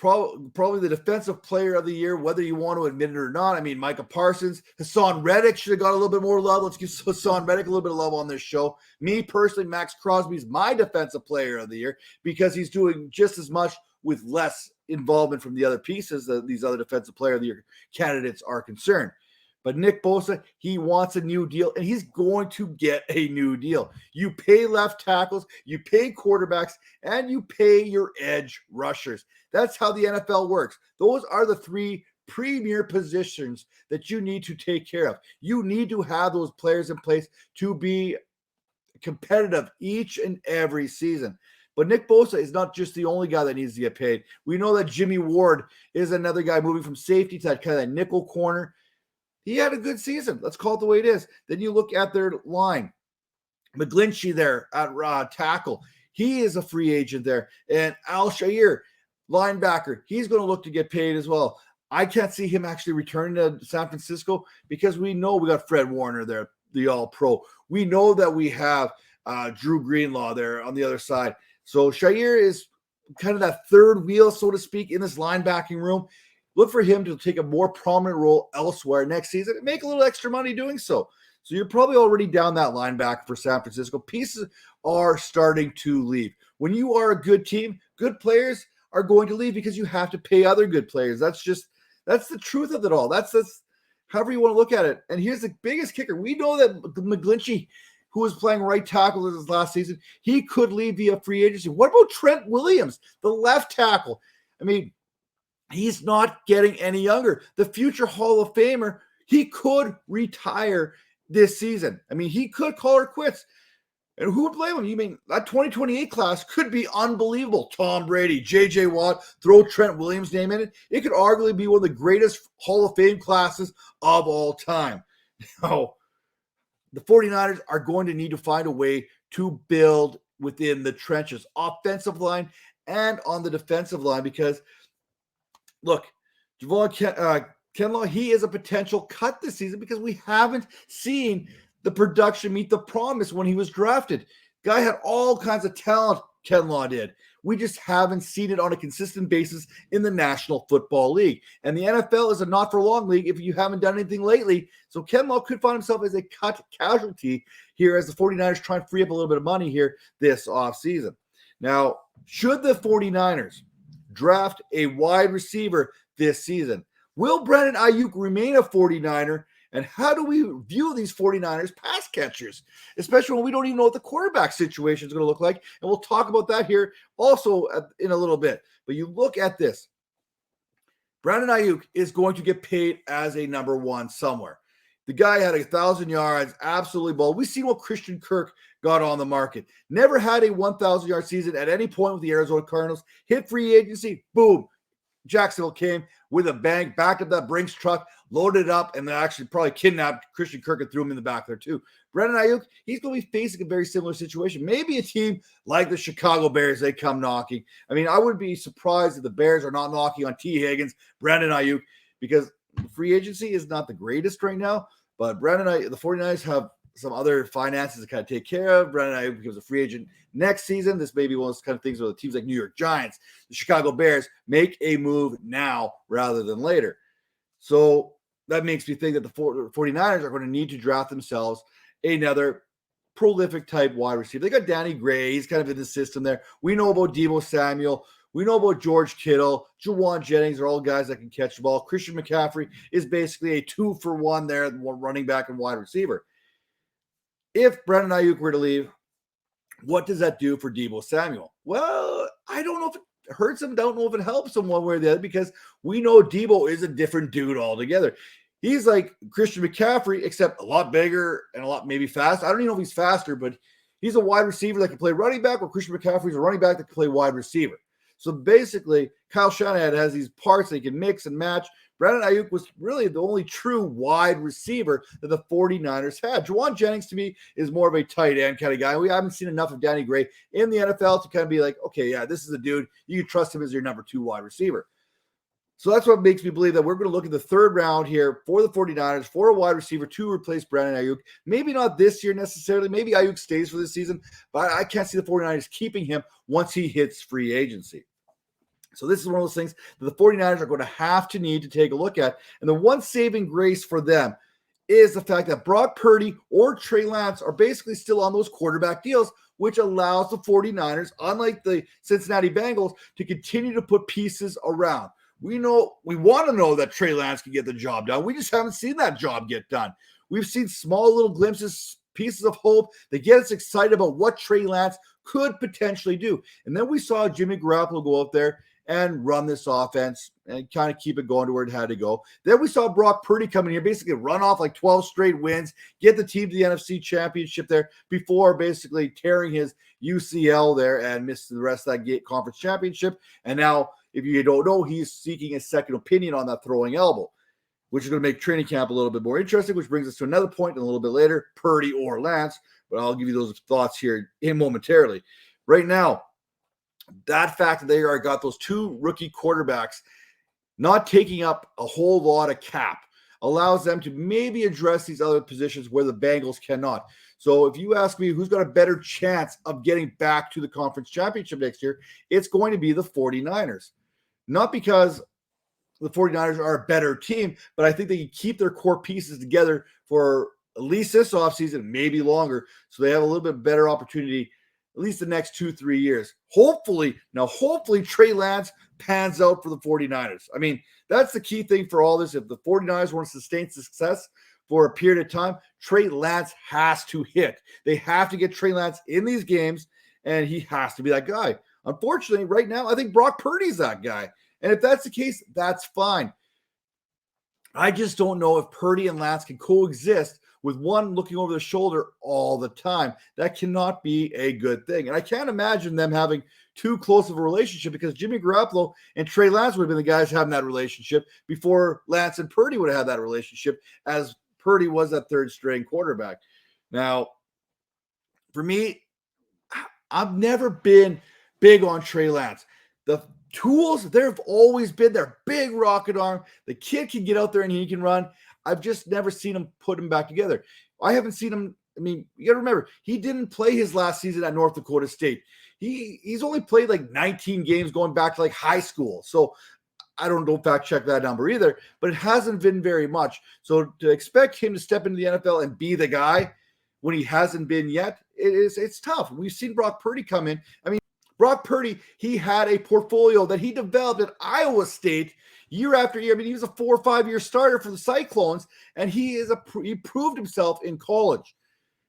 probably the defensive player of the year, whether you want to admit it or not. I mean, Micah Parsons, Hassan Reddick should have got a little bit more love. Let's give Hassan Reddick a little bit of love on this show. Me personally, Max Crosby's my defensive player of the year because he's doing just as much with less involvement from the other pieces that these other defensive player of the year candidates are concerned. But Nick Bosa, he wants a new deal, and he's going to get a new deal. You pay left tackles, you pay quarterbacks, and you pay your edge rushers. That's how the NFL works. Those are the three premier positions that you need to take care of. You need to have those players in place to be competitive each and every season. But Nick Bosa is not just the only guy that needs to get paid. We know that Jimmy Ward is another guy moving from safety to that kind of that nickel corner. He had a good season. Let's call it the way it is. Then you look at their line. McGlinchey there at tackle. He is a free agent there. And Al Shair, linebacker, he's going to look to get paid as well. I can't see him actually returning to San Francisco because we know we got Fred Warner there, the All-Pro. We know that we have Drew Greenlaw there on the other side. So Shair is kind of that third wheel, so to speak, in this linebacking room. Look for him to take a more prominent role elsewhere next season and make a little extra money doing so. So you're probably already down that linebacker for San Francisco. Pieces are starting to leave. When you are a good team, good players are going to leave because you have to pay other good players. That's the truth of it all. That's however you want to look at it. And here's the biggest kicker. We know that McGlinchey, who was playing right tackle this last season, he could leave via free agency. What about Trent Williams, the left tackle? I mean, he's not getting any younger. The future Hall of Famer, he could retire this season. I mean, he could call her quits. And who would blame him? You mean that 2028 class could be unbelievable. Tom Brady, J.J. Watt, throw Trent Williams' name in it. It could arguably be one of the greatest Hall of Fame classes of all time. Now, the 49ers are going to need to find a way to build within the trenches, offensive line and on the defensive line, because look, Javon Kinlaw, he is a potential cut this season because we haven't seen the production meet the promise when he was drafted. Guy had all kinds of talent, Kinlaw did. We just haven't seen it on a consistent basis in the National Football League. And the NFL is a not-for-long league if you haven't done anything lately. So Kinlaw could find himself as a cut casualty here as the 49ers try and free up a little bit of money here this offseason. Now, should the 49ers draft a wide receiver this season, will Brandon Ayuk remain a 49er? And how do we view these 49ers pass catchers, especially when we don't even know what the quarterback situation is going to look like? And we'll talk about that here also in a little bit. But you look at this. Brandon Ayuk is going to get paid as a number one somewhere. The guy had 1,000 yards, absolutely bald. We've seen what Christian Kirk got on the market. Never had a 1,000-yard season at any point with the Arizona Cardinals. Hit free agency, boom. Jacksonville came with a bang, backed up that Brinks truck, loaded it up, and then actually probably kidnapped Christian Kirk and threw him in the back there too. Brandon Ayuk, he's going to be facing a very similar situation. Maybe a team like the Chicago Bears, they come knocking. I mean, I would be surprised if the Bears are not knocking on T. Higgins, Brandon Ayuk, because free agency is not the greatest right now, but Brandon Ayuk, the 49ers have some other finances to kind of take care of. Brandon Ayuk becomes a free agent next season. This may be one of those kind of things where the teams like New York Giants, the Chicago Bears make a move now rather than later. So that makes me think that the 49ers are going to need to draft themselves another prolific type wide receiver. They got Danny Gray. He's kind of in the system there. We know about Deebo Samuel. We know about George Kittle. Jawan Jennings are all guys that can catch the ball. Christian McCaffrey is basically a 2-for-1 there, running back and wide receiver. If Brandon Ayuk were to leave, what does that do for Deebo Samuel? Well, I don't know if it hurts him. Don't know if it helps him one way or the other, because we know Deebo is a different dude altogether. He's like Christian McCaffrey, except a lot bigger and a lot maybe fast. I don't even know if he's faster, but he's a wide receiver that can play running back, where Christian McCaffrey's a running back that can play wide receiver. So basically, Kyle Shanahan has these parts that he can mix and match. Brandon Ayuk was really the only true wide receiver that the 49ers had. Jawan Jennings, to me, is more of a tight end kind of guy. We haven't seen enough of Danny Gray in the NFL to kind of be like, okay, yeah, this is a dude. You can trust him as your number 2 wide receiver. So that's what makes me believe that we're going to look at the third round here for the 49ers for a wide receiver to replace Brandon Ayuk. Maybe not this year necessarily. Maybe Ayuk stays for this season, but I can't see the 49ers keeping him once he hits free agency. So this is one of those things that the 49ers are going to need to take a look at. And the one saving grace for them is the fact that Brock Purdy or Trey Lance are basically still on those quarterback deals, which allows the 49ers, unlike the Cincinnati Bengals, to continue to put pieces around. We want to know that Trey Lance can get the job done. We just haven't seen that job get done. We've seen small little glimpses, pieces of hope that get us excited about what Trey Lance could potentially do. And then we saw Jimmy Garoppolo go out there and run this offense and kind of keep it going to where it had to go. Then we saw Brock Purdy come in here, basically run off like 12 straight wins, get the team to the NFC Championship there before basically tearing his UCL there and missing the rest of that conference championship. And now, if you don't know, he's seeking a second opinion on that throwing elbow, which is going to make training camp a little bit more interesting, which brings us to another point a little bit later, Purdy or Lance. But I'll give you those thoughts here momentarily. Right now, that fact that they are got those two rookie quarterbacks not taking up a whole lot of cap allows them to maybe address these other positions where the Bengals cannot. So if you ask me who's got a better chance of getting back to the conference championship next year, it's going to be the 49ers. Not because the 49ers are a better team, but I think they can keep their core pieces together for at least this offseason, maybe longer, so they have a little bit better opportunity at least the next 2-3 years. Hopefully Trey Lance pans out for the 49ers. I mean, that's the key thing for all this. If the 49ers want to sustain success for a period of time, Trey Lance has to hit. They have to get Trey Lance in these games, and he has to be that guy. Unfortunately, right now, I think Brock Purdy's that guy. And if that's the case, that's fine. I just don't know if Purdy and Lance can coexist with one looking over the shoulder all the time. That cannot be a good thing. And I can't imagine them having too close of a relationship, because Jimmy Garoppolo and Trey Lance would have been the guys having that relationship before Lance and Purdy would have had that relationship, as Purdy was that third string quarterback. Now, for me, I've never been big on Trey Lance. The tools, there have always been their big rocket arm. The kid can get out there and he can run. I've just never seen him put him back together. I haven't seen him. I mean, you got to remember, he didn't play his last season at North Dakota State. He's only played like 19 games going back to like high school. So don't fact check that number either, but it hasn't been very much. So to expect him to step into the NFL and be the guy when he hasn't been yet, it's tough. We've seen Brock Purdy come in. I mean, Brock Purdy, he had a portfolio that he developed at Iowa State year after year. I mean, he was a 4 or 5 year starter for the Cyclones, and he proved himself in college.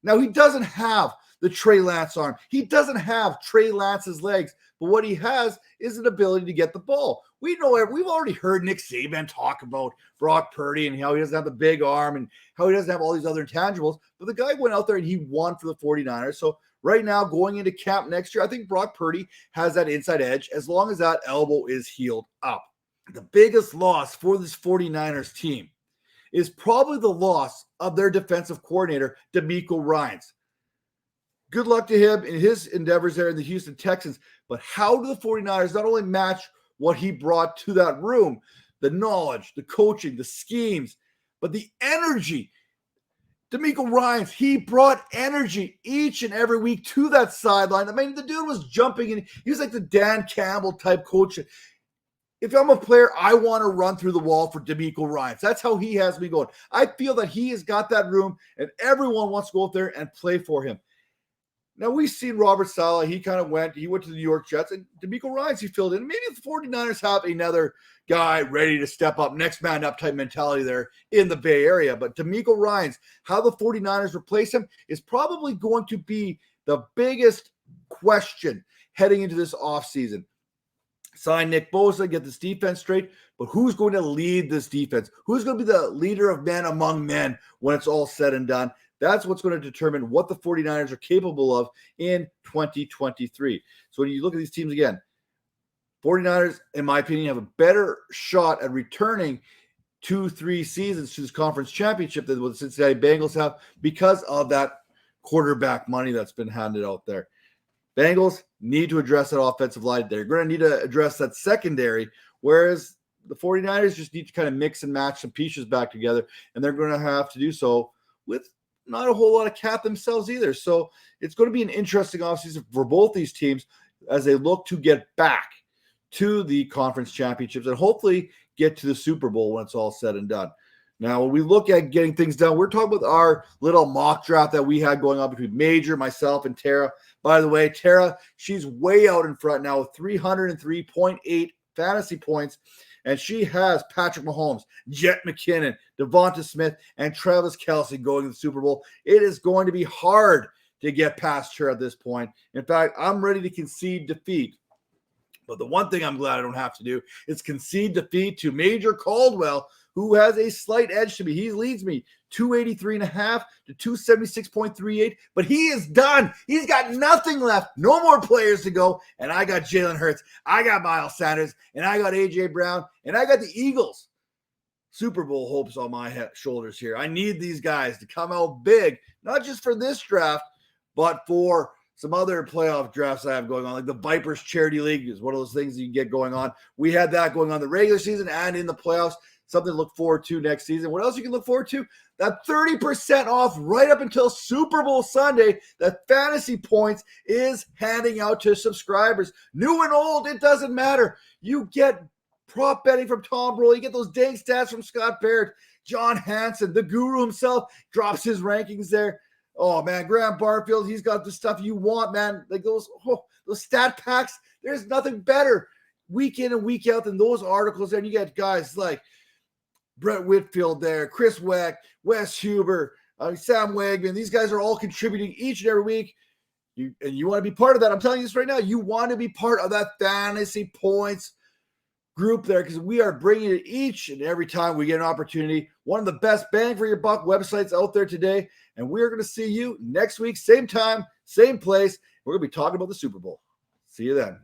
Now, he doesn't have the Trey Lance arm. He doesn't have Trey Lance's legs, but what he has is an ability to get the ball. We've already heard Nick Saban talk about Brock Purdy and how he doesn't have the big arm and how he doesn't have all these other intangibles, but the guy went out there and he won for the 49ers. So right now, going into camp next year, I think Brock Purdy has that inside edge as long as that elbow is healed up. The biggest loss for this 49ers team is probably the loss of their defensive coordinator, DeMeco Ryans. Good luck to him in his endeavors there in the Houston Texans, but how do the 49ers not only match what he brought to that room, the knowledge, the coaching, the schemes, but the energy? DeMeco Ryans, he brought energy each and every week to that sideline. I mean, the dude was jumping in. He was like the Dan Campbell type coach. If I'm a player, I want to run through the wall for DeMeco Ryans. That's how he has me going. I feel that he has got that room, and everyone wants to go out there and play for him. Now, we've seen Robert Saleh. He went to the New York Jets, and DeMeco Ryans, he filled in. Maybe the 49ers have another guy ready to step up, next man up type mentality there in the Bay Area. But DeMeco Ryans, how the 49ers replace him is probably going to be the biggest question heading into this offseason. Sign Nick Bosa, get this defense straight, but who's going to lead this defense? Who's going to be the leader of men among men when it's all said and done? That's what's going to determine what the 49ers are capable of in 2023. So when you look at these teams again, 49ers, in my opinion, have a better shot at returning 2-3 seasons to this conference championship than what the Cincinnati Bengals have because of that quarterback money that's been handed out there. Bengals need to address that offensive line. They're going to need to address that secondary, whereas the 49ers just need to kind of mix and match some pieces back together, and they're going to have to do so with not a whole lot of cap themselves either. So it's going to be an interesting offseason for both these teams as they look to get back to the conference championships and hopefully get to the Super Bowl when it's all said and done. Now, when we look at getting things done, we're talking about our little mock draft that we had going on between Major, myself, and Tara. By the way, Tara, she's way out in front now with 303.8 fantasy points, and she has Patrick Mahomes, Jet McKinnon, Devonta Smith, and Travis Kelce going to the Super Bowl. It is going to be hard to get past her at this point. In fact, I'm ready to concede defeat. But the one thing I'm glad I don't have to do is concede defeat to Major Caldwell, who has a slight edge to me. He leads me 283.5 to 276.38, but he is done. He's got nothing left. No more players to go. And I got Jalen Hurts. I got Miles Sanders. And I got A.J. Brown. And I got the Eagles. Super Bowl hopes on my shoulders here. I need these guys to come out big, not just for this draft, but for some other playoff drafts I have going on, like the Vipers Charity League is one of those things you can get going on. We had that going on the regular season and in the playoffs. Something to look forward to next season. What else you can look forward to? That 30% off right up until Super Bowl Sunday that Fantasy Points is handing out to subscribers. New and old, it doesn't matter. You get prop betting from Tom Brolley. You get those Dank stats from Scott Barrett. John Hansen, the guru himself, drops his rankings there. Oh, man, Graham Barfield, he's got the stuff you want, man. Like those stat packs, there's nothing better week in and week out than those articles there. And you get guys like Brett Whitfield there, Chris Weck, Wes Huber, Sam Wagman. These guys are all contributing each and every week. You want to be part of that. I'm telling you this right now. You want to be part of that Fantasy Points group there because we are bringing it each and every time we get an opportunity. One of the best bang for your buck websites out there today. And we're going to see you next week, same time, same place. We're going to be talking about the Super Bowl. See you then.